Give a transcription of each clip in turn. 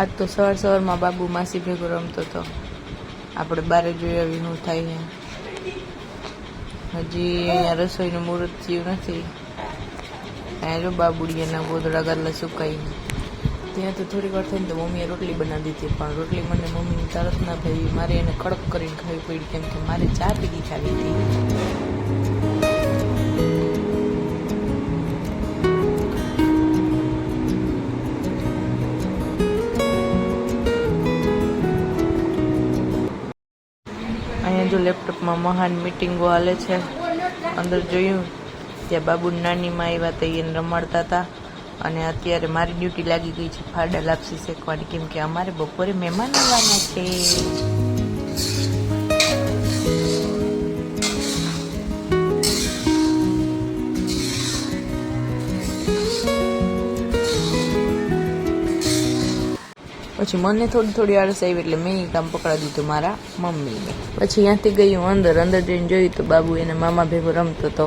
આજ તો સવારમાં બાબુ માસી ભેગો રમતો હતો. આપણે બારે જોઈ આવી શું થાય છે. હજી અહીંયા રસોઈનું મુહૂર્ત થયું નથી. અહીંયા જો બાબુડિયાના ગોદડા ગાદલા સુકાઈ. ત્યાં તો થોડીક વાર થઈને તો મમ્મીએ રોટલી બનાવી દીધી, પણ રોટલી મને મમ્મીની તરત ના ભાઈ, મારે એને કડક કરીને ખાવી પડી, કેમ કે મારે ચા પીધી ખાવી હતી. અહીંયા જો લેપટોપમાં મહાન મીટિંગો હાલે છે. અંદર જોયું ત્યાં બાબુ નાનીમાં આવ્યા હતા, એને રમાડતા હતા. અને અત્યારે મારી ડ્યુટી લાગી ગઈ છે ફાડા લાપસી શેકવાની, કેમ કે અમારે બપોરે મહેમાન આવવાના છે. પછી મને થોડી આળસ આવી એટલે મેં કામ પકડાવી દીધું મારા મમ્મીને. પછી ત્યાંથી ગયું અંદર જઈને જોયું તો બાબુ એના મામા ભેગો રમતો હતો.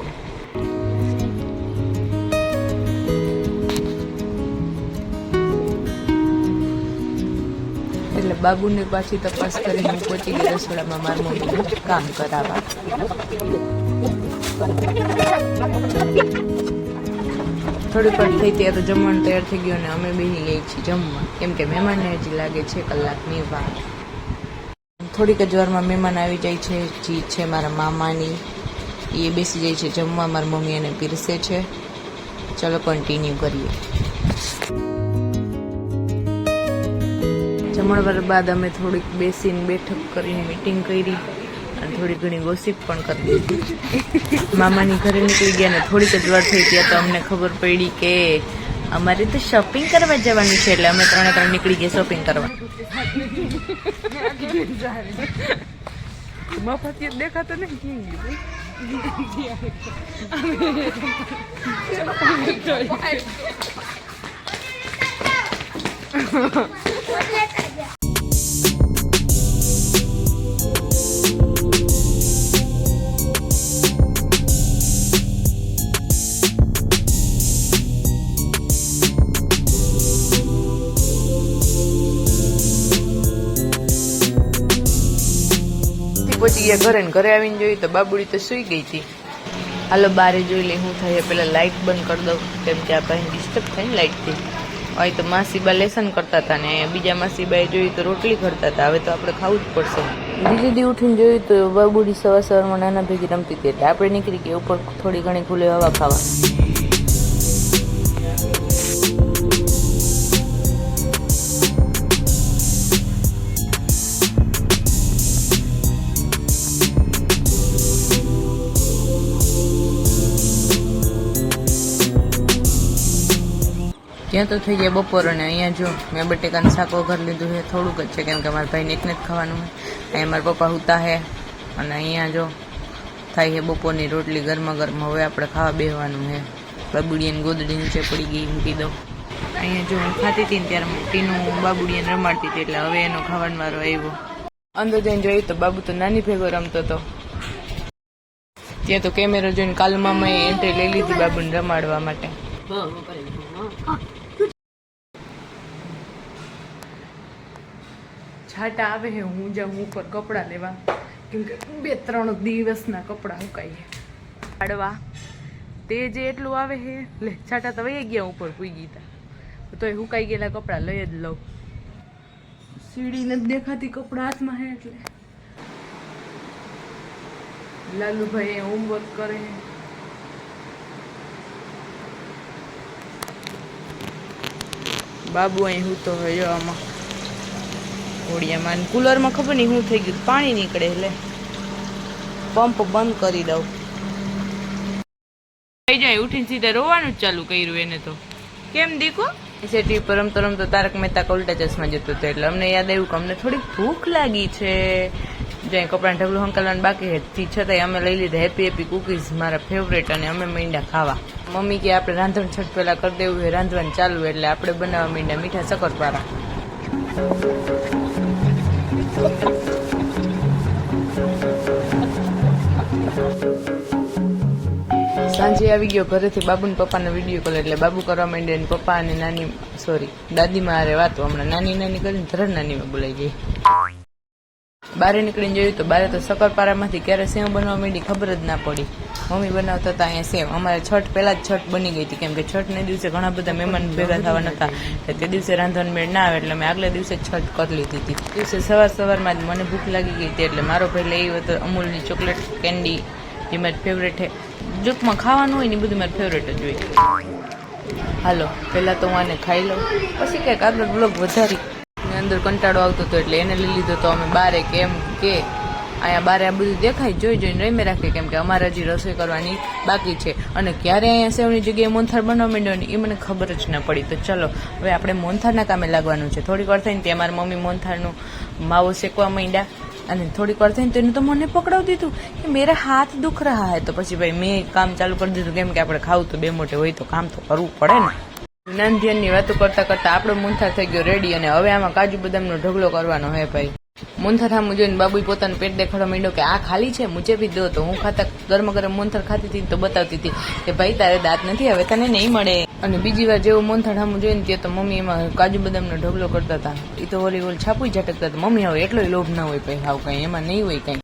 એટલે બાબુને પાછી તપાસ કરીને હું પહોંચી ગઈ રસોડામાં મારા મમ્મીનું કામ કરાવવા. થોડીક વાર થઈ ત્યાં તો જમવાનું તૈયાર થઈ ગયું અને અમે બેસી ગઈ છીએ જમવા, કેમ કે મહેમાનને હજી લાગે છે કલાકની વાર. થોડીક જ વારમાં મહેમાન આવી જાય છે, જે છે મારા મામાની. એ બેસી જાય છે જમવા, મારી મમ્મી એને પીરસે છે. ચલો કન્ટિન્યુ કરીએ. જમણવાર બાદ અમે થોડીક બેસીને બેઠક કરીને મીટિંગ કરી અને થોડી ઘણી ગોસિપ પણ કરી દીધી. મામાની ઘરે નીકળી ગયા ને થોડીક જ વાર થઈ ત્યાં તો અમને ખબર પડી કે અમારે તો શોપિંગ કરવા જવાનું છે, એટલે અમે ત્રણે નીકળી ગયા શોપિંગ કરવા. મફત દેખાતો નહીં. પહોંચી ગયા ઘરે ને ઘરે આવીને જોયું તો બાબુડી તો સુઈ ગઈ હતી. હાલો બારે જોઈ લે શું થાય. પેલા લાઇટ બંધ કરી દઉં, કેમ કે આ પાસે ડિસ્ટર્બ થાય ને લાઇટથી. હવે તો માસીબા લેસન કરતા હતા ને બીજા માસીબાએ જોયું તો રોટલી કરતા હતા. હવે તો આપણે ખાવું જ પડશે. દીદી ઉઠીને જોયું તો બાબુડી સવારમાં નાના ભેગી રમતી હતી, એટલે આપણે નીકળી ગયા ઉપર થોડી ઘણી ખુલ્લી હવા ખાવા. ત્યાં તો થઈ જાય બપોર. અને અહીંયા જો મેં બટેકાનું શાક વઘાર લીધું છે, થોડુંક જ છે કેમ કે મારા ભાઈને એકને જ ખાવાનું હોય. અહીંયા મારા પપ્પા હુતા છે અને અહીંયા જો થાય છે બપોરની રોટલી ગરમા ગરમ. હવે આપણે ખાવા બેસવાનું છે. બાબુડિયાની ગોદડી નીચે પડી ગઈ, મૂકી દો. અહીંયા જો હું ખાતી હતી ને ત્યારે ટીનું બાબુડિયાને રમાડતી હતી, એટલે હવે એનો ખાવાનો વારો આવ્યો. અંદર જઈને જોયું તો બાબુ તો નાની ભેગો રમતો હતો. ત્યાં તો કેમેરો જોઈને કાલુ મામાએ એન્ટ્રી લઈ લીધી બાબુને રમાડવા માટે. છાટા આવે છે, હું જાઉં ઉપર કપડાં લેવા, કેમ કે 2-3 દિવસના કપડાં સુકાઈ કાઢવા. તે જે એટલું આવે છે લે છાટા તો વહી ગયા ઉપર પૂઈ ગઈ તો એ સુકાઈ ગયેલા કપડાં લઈ જ લઉં. સીડી નથી દેખાતી, કપડાં હાથમાં છે એટલે. લાલુભાઈ હોમવર્ક કરે. બાબુ અહીં હું તો હોય આમાં ઓડિયામાં. કુલરમાં ખબર નહીં શું થઈ ગયું, પાણી નીકળે એટલે પંપ બંધ કરી દઉં. થઈ જાય ઉઠીને સીધા રોવાનું જ ચાલુ કર્યું એને તો. કેમ દીકો સેટી પર રમતો તારક મહેતા કા ઉલ્ટા ચશ્મા જતો હતો, એટલે અમને યાદ આવ્યું કે અમને થોડીક ભૂખ લાગી છે. જ્યાં કપડાં ઢગલું હંકાલવાનું બાકી હતી છતાંય અમે લઈ લીધા હેપી કુકીઝ, મારા ફેવરેટ. અને અમે માંડ્યા ખાવા. મમ્મી કે આપણે રાંધણ છઠ પહેલા કરી દેવું છે, રાંધવાનું ચાલુ. એટલે આપણે બનાવવા માંડ્યા મીઠા શક્કરપારા. સાંજે આવી ગયો ઘરેથી બાબુ ને પપ્પાનો વિડીયો કોલ, એટલે બાબુ કરવા માંડ્યા અને પપ્પા અને નાની સોરી દાદીમાં અરે વાતો હમણાં નાની નાની કરીને ધરણ નાનીમાં બોલાઈ ગઈ. બારે નીકળીને જોયું તો બારે તો શક્કરપારામાંથી ક્યારે સેવ બનવા માંડી ખબર જ ના પડી. મમ્મી બનાવતા હતા અહીંયા સેવ. અમારે છઠ પહેલા જ છઠ બની ગઈ હતી, કેમ કે છઠને દિવસે ઘણા બધા મહેમાન ભેગા થવાના હતા, તે દિવસે રાંધવાનો મેળ ના આવે એટલે મેં આગલા દિવસે છઠ કરી લીધી હતી. દિવસે સવારમાં જ મને ભૂખ લાગી ગઈ હતી એટલે મારો ભાઈ લઈ આવ્યો હતો અમૂલની ચોકલેટ કેન્ડી, જે મારી ફેવરેટ છે. જોકમાં ખાવાનું હોય ને એ બધું મારી ફેવરેટ જ હોય. હાલો પહેલાં તો હું આને ખાઈ લઉં, પછી કંઈક આગળ બ્લોગ વધારી. અંદર કંટાળો આવતો હતો એટલે એને લઈ લીધો તો અમે બારે કેમ કે અહીંયા બારે આ બધું દેખાય જોઈને રમી રાખીએ, કેમ કે અમારે હજી રસોઈ કરવાની બાકી છે. અને ક્યારે અહીંયા સેવની જગ્યાએ મોહનથાળ બનવા માંડ્યો ને એ મને ખબર જ ના પડી. તો ચલો હવે આપણે મોહનથાળના કામે લાગવાનું છે. થોડીક વાર થઈને ત્યાં મારી મમ્મી મોહનથાળનું માવો શેકવા માંડ્યા અને થોડીક વાર થઈને તેને તો મને પકડાવી દીધું કે મેરા હાથ દુખ રહા હે. તો પછી ભાઈ મેં કામ ચાલુ કરી દીધું, કેમ કે આપણે ખાવું તો બે મોટે હોય તો કામ તો કરવું પડે ને. જ્ઞાન ધ્યાનની વાતો કરતા કરતા આપણો મોહનથાળ થઈ ગયો રેડી. અને હવે આમાં કાજુ બદામનો ઢગલો કરવાનો હે ભાઈ. મોહનથાળ સામું જોઈને બાબુએ પોતાનું પેટ દેખાડવા માંડ્યો કે આ ખાલી છે, મુજે બી દો. તો હું ખાતા ગરમ ગરમ મોહનથાળ ખાતી હતી તો બતાવતી હતી કે ભાઈ તારે દાંત નથી હવે તને નહીં મળે. અને બીજી વાર જેવું મોહનથાળ સામું જોઈને ત્યાં તો મમ્મી એમાં કાજુ બદામનો ઢગલો કરતા હતા. એ તો ઓલી છાપું ઝટકતા હતા. મમ્મી હવે એટલો લોભ ના હોય ભાઈ, હાવ કઈ એમાં નહીં હોય કઈ.